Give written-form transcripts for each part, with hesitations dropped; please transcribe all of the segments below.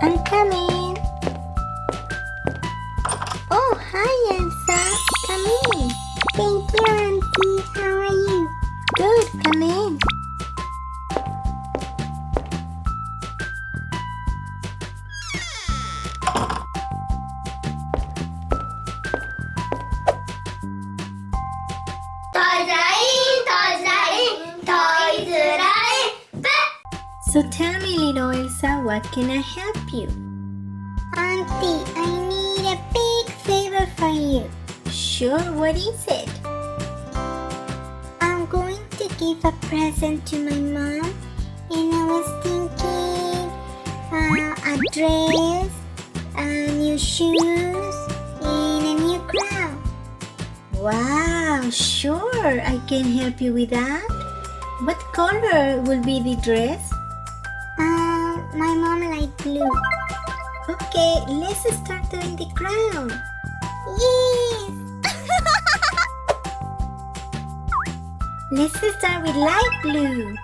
I'm coming. Oh, hi, Elsa. Come in. Thank you, Auntie. How are you? Good. Come in. So tell me, little Elsa, what can I help you? Auntie, I need a big favor for you. Sure, what is it? I'm going to give a present to my mom, and I was thinking a dress, new shoes, and a new crown. Wow, sure, I can help you with that. What color will be the dress? My mom likes blue. Okay, let's start doing the crown. Yes! Let's start with light blue.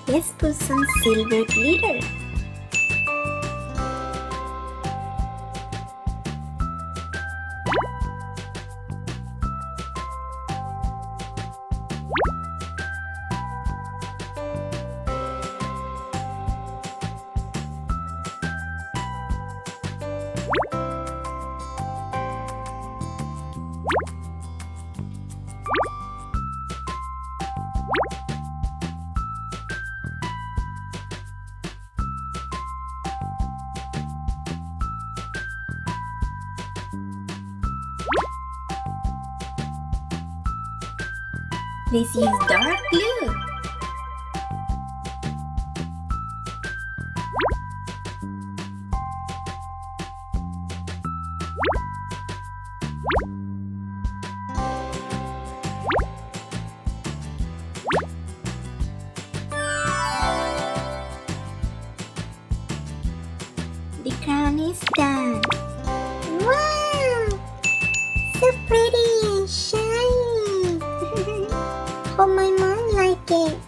Let's put some silver glitter. Let's use dark blue. The crown is done. Wow! So pretty and shiny. Hope my mom like it.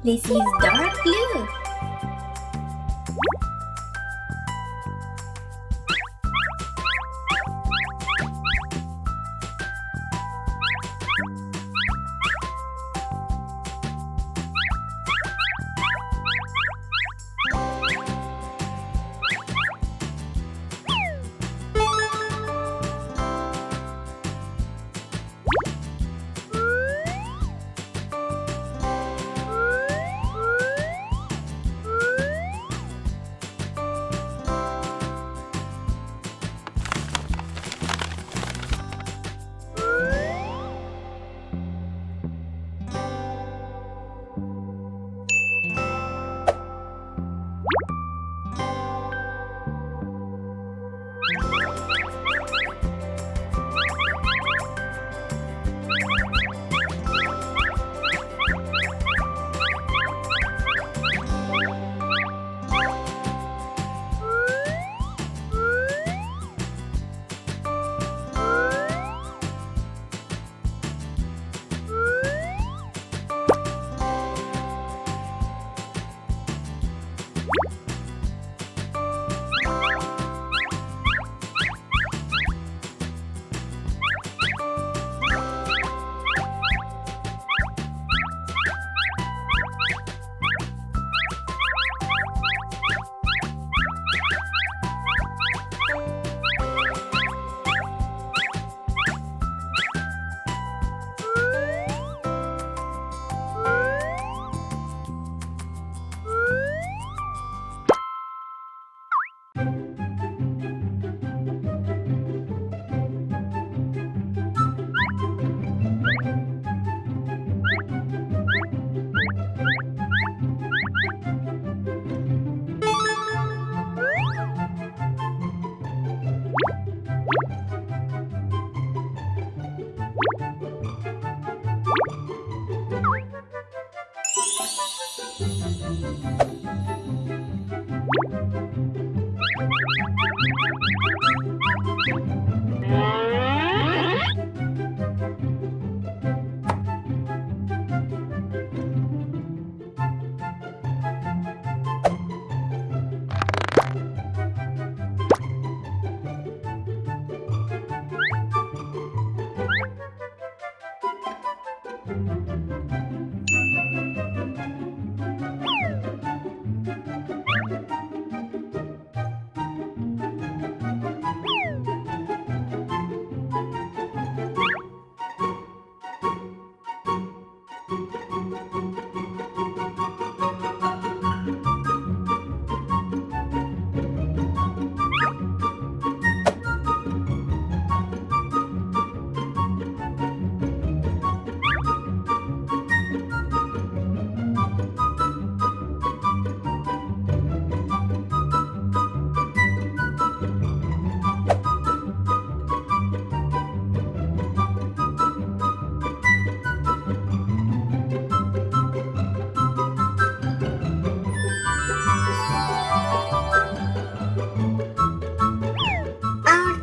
Let's use dark blue.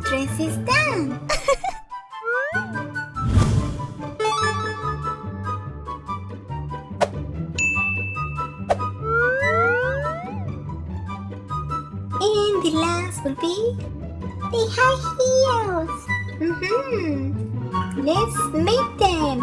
Dress is done. And the last will be the high heels. Let's make them.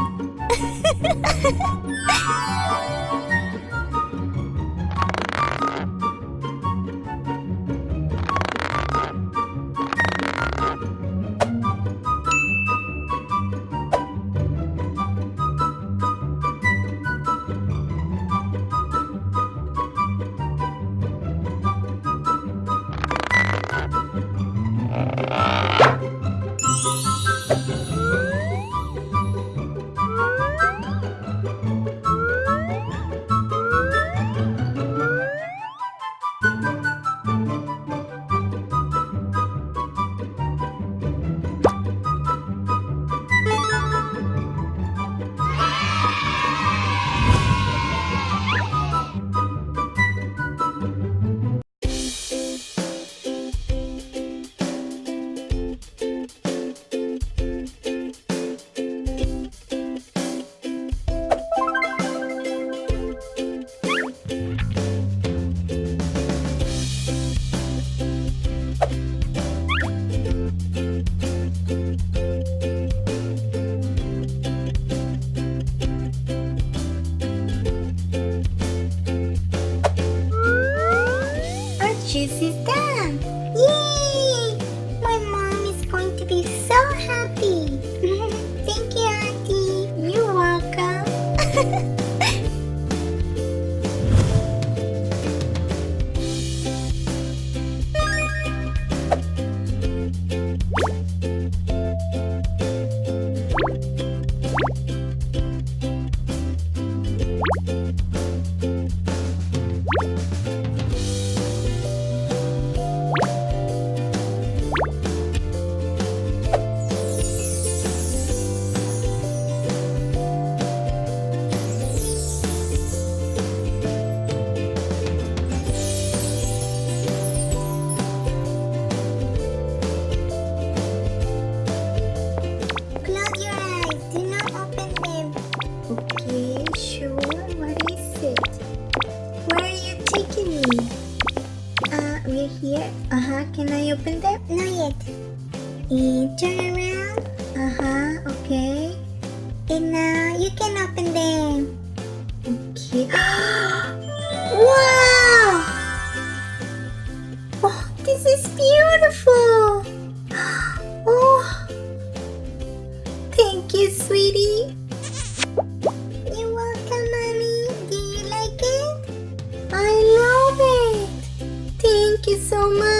Juice is done! Yay! My mom is going to be so happy! Thank you, Auntie! You're welcome! Here, can I open them? Not yet. And turn around. Okay. And now you can open them. Okay. Wow! Oh, this is beautiful. Oh, thank you, sweetie. You're welcome, Mommy. Do you like it? I love it. Thank you so much.